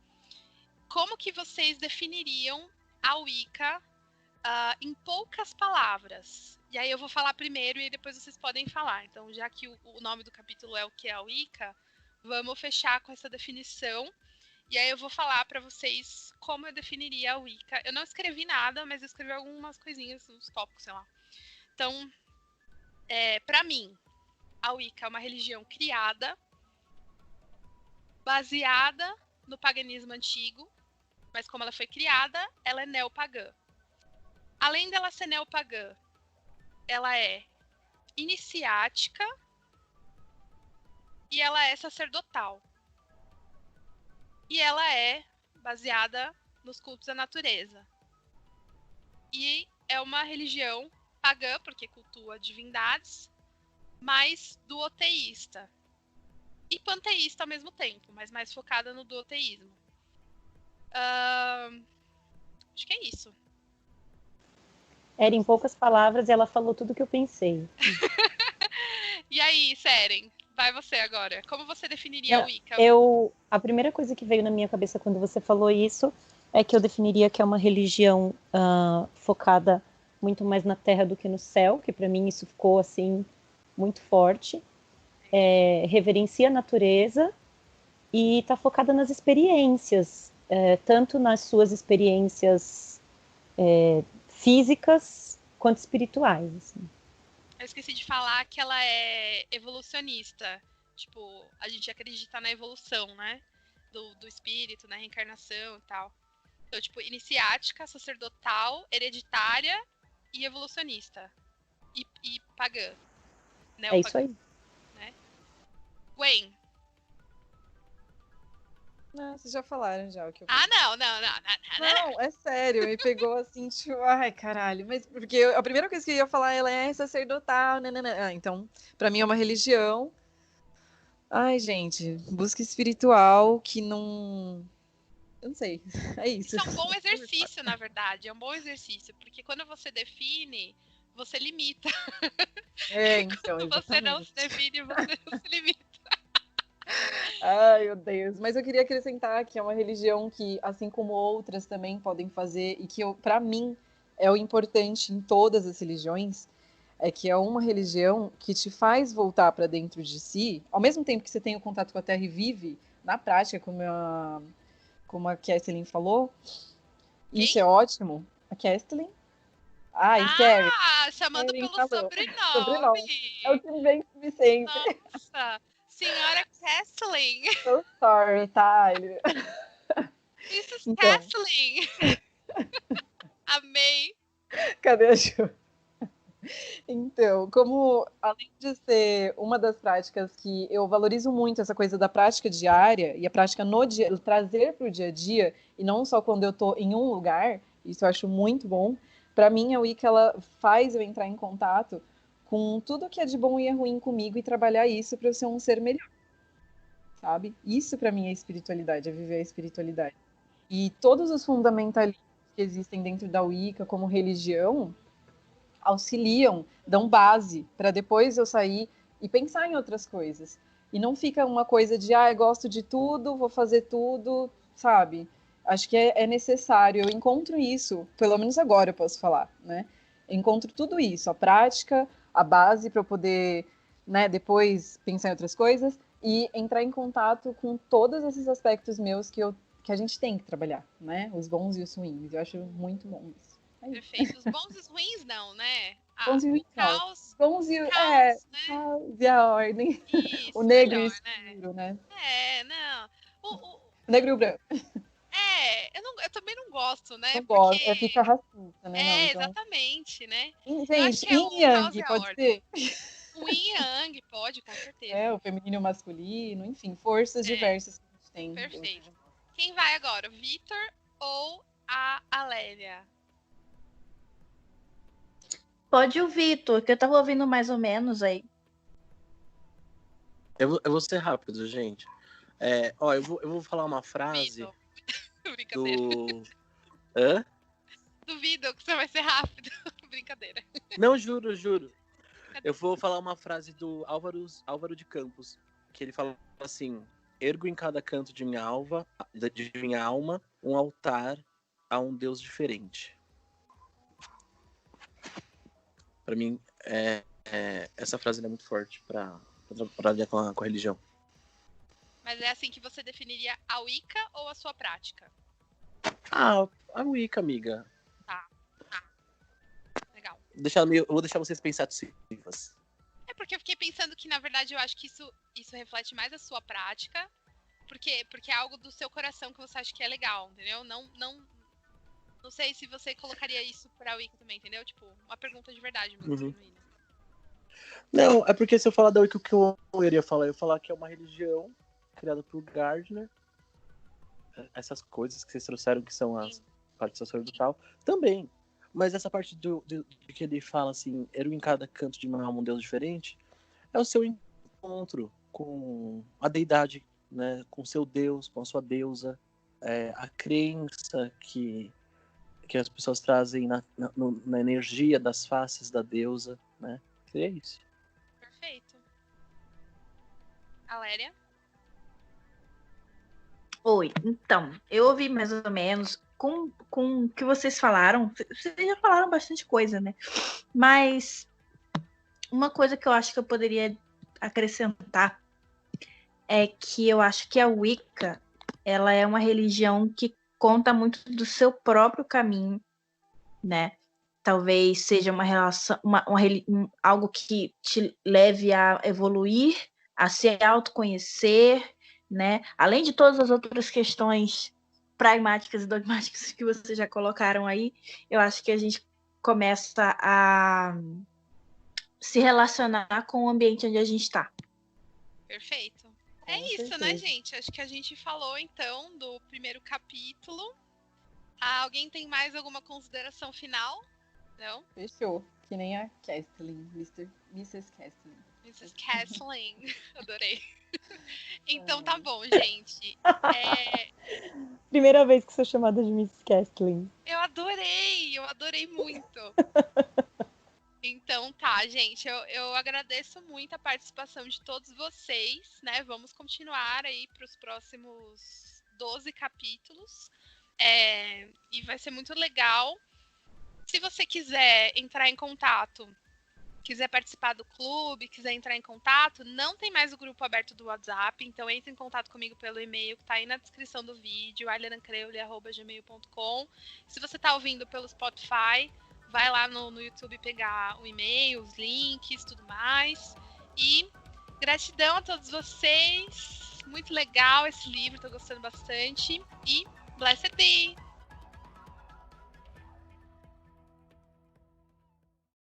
Como que vocês definiriam a Wicca em poucas palavras? E aí eu vou falar primeiro e depois vocês podem falar. Então, já que o nome do capítulo é o que é a Wicca, vamos fechar com essa definição. E aí eu vou falar para vocês como eu definiria a Wicca. Eu não escrevi nada, mas eu escrevi algumas coisinhas, uns tópicos, sei lá. Então, para mim, a Wicca é uma religião criada, baseada no paganismo antigo, mas como ela foi criada, ela é neopagã. Além dela ser neopagã, ela é iniciática e ela é sacerdotal. E ela é baseada nos cultos da natureza. E é uma religião pagã, porque cultua divindades, mais duoteísta. E panteísta ao mesmo tempo, mas mais focada no duoteísmo. Acho que é isso. Era em poucas palavras e ela falou tudo que eu pensei. E aí, Seren, vai você agora. Como você definiria a Wicca? A primeira coisa que veio na minha cabeça quando você falou isso é que eu definiria que é uma religião focada muito mais na terra do que no céu, que para mim isso ficou assim muito forte. Reverencia a natureza e está focada nas experiências, tanto nas suas experiências físicas quanto espirituais. Assim. Eu esqueci de falar que ela é evolucionista. Tipo, a gente acredita na evolução, né? Do espírito, na reencarnação e tal. Então, tipo, iniciática, sacerdotal, hereditária e evolucionista. E pagã. É isso aí. Né? Gwen. Não, vocês já falaram já o que eu Não. Não, é sério, me pegou assim, tipo, ai, caralho. Mas porque a primeira coisa que eu ia falar, ela é sacerdotal, nanana. Então, pra mim é uma religião. Ai, gente, busca espiritual que não. Eu não sei, é isso. Isso é um bom exercício, na verdade. É um bom exercício, porque quando você define, você limita. Então, quando você não se define, você não se limita. Ai, meu Deus. Mas eu queria acrescentar que é uma religião que, assim como outras também podem fazer, e que, para mim, é o importante em todas as religiões, é que é uma religião que te faz voltar para dentro de si, ao mesmo tempo que você tem o contato com a Terra e vive, na prática, como a Kathleen falou. Quem? Isso é ótimo. A Kathleen? Karen. Chamando pelo sobrenome. É o que vem me sempre. Nossa, senhora Kathleen. So sorry, Tyler. Mrs. Kathleen. Amei. Cadê a Ju? Então, como além de ser uma das práticas que eu valorizo muito essa coisa da prática diária e a prática no dia, trazer para o dia a dia, e não só quando eu estou em um lugar, isso eu acho muito bom. Para mim, a Wicca, ela faz eu entrar em contato com tudo que é de bom e é ruim comigo e trabalhar isso para eu ser um ser melhor, sabe? Isso para mim é espiritualidade, é viver a espiritualidade. E todos os fundamentalismos que existem dentro da Wicca como religião auxiliam, dão base para depois eu sair e pensar em outras coisas. E não fica uma coisa de, eu gosto de tudo, vou fazer tudo, sabe? Acho que é necessário. Eu encontro isso, pelo menos agora eu posso falar, né? Eu encontro tudo isso, a prática, a base para eu poder, né, depois pensar em outras coisas e entrar em contato com todos esses aspectos meus que a gente tem que trabalhar, né? Os bons e os ruins. Eu acho muito bom isso. Perfeito. Os bons e os ruins, não, né? Bons e ruins, o caos. Bons e caos, né? Caos e a ordem. Isso, o negro melhor, e o escuro, né? Não. O negro e o branco. Eu também não gosto, né? Não porque... gosto, fica racista, né? Não, então... exatamente, né? Gente, yin e yang, pode ser? O yin e yang, pode, com certeza. O feminino e o masculino, enfim, forças diversas que a gente tem. Perfeito. Quem vai agora, o Vitor ou a Alélia? Pode o Vitor, que eu tava ouvindo mais ou menos aí. Eu vou ser rápido, gente. Eu vou falar uma frase do... Hã? Duvido que você vai ser rápido. Brincadeira. Não, juro. Eu vou falar uma frase do Álvaro de Campos, que ele fala assim: ergo em cada canto de minha alma um altar a um Deus diferente. Para mim, essa frase é muito forte para lidar com a religião. Mas é assim que você definiria a Wicca ou a sua prática? A Wicca, amiga. Tá. Legal. Eu vou deixar vocês pensativas. É porque eu fiquei pensando que, na verdade, eu acho que isso reflete mais a sua prática, porque é algo do seu coração que você acha que é legal, entendeu? Não sei se você colocaria isso pra Wicca também, entendeu? Tipo, uma pergunta de verdade mesmo. Não, é porque se eu falar da Wicca, o que eu iria falar? Eu ia falar que é uma religião criada por Gardner. Essas coisas que vocês trouxeram, que são as partes sacerdotal, também. Mas essa parte de que ele fala assim, era em cada canto de uma alma um Deus diferente, é o seu encontro com a deidade, né? Com seu Deus, com a sua deusa, a crença que as pessoas trazem na energia das faces da deusa, né? Seria isso. Perfeito. Aléria? Oi, então, eu ouvi mais ou menos com o que vocês falaram. Vocês já falaram bastante coisa, né? Mas uma coisa que eu acho que eu poderia acrescentar é que eu acho que a Wicca, ela é uma religião que conta muito do seu próprio caminho, né? Talvez seja uma relação, algo que te leve a evoluir, a se autoconhecer, né? Além de todas as outras questões pragmáticas e dogmáticas que vocês já colocaram aí, eu acho que a gente começa a se relacionar com o ambiente onde a gente está. Perfeito. Com É isso, certeza. né, gente? Acho que a gente falou, então, do primeiro capítulo. Alguém tem mais alguma consideração final? Não? Fechou. Que nem a Kestlin, Mrs. Kestlin. Mrs. Castling. Adorei. Então tá bom, gente. Primeira vez que sou chamada de Miss Kestlin. Eu adorei muito. Então tá, gente, eu agradeço muito a participação de todos vocês, né? Vamos continuar aí para os próximos 12 capítulos. E vai ser muito legal. Se você quiser entrar em contato, quiser participar do clube, quiser entrar em contato, não tem mais o grupo aberto do WhatsApp, então entre em contato comigo pelo e-mail que tá aí na descrição do vídeo, arlenancreule@gmail.com. Se você tá ouvindo pelo Spotify, vai lá no YouTube pegar o e-mail, os links, tudo mais. E gratidão a todos vocês. Muito legal esse livro, tô gostando bastante. E blessed be!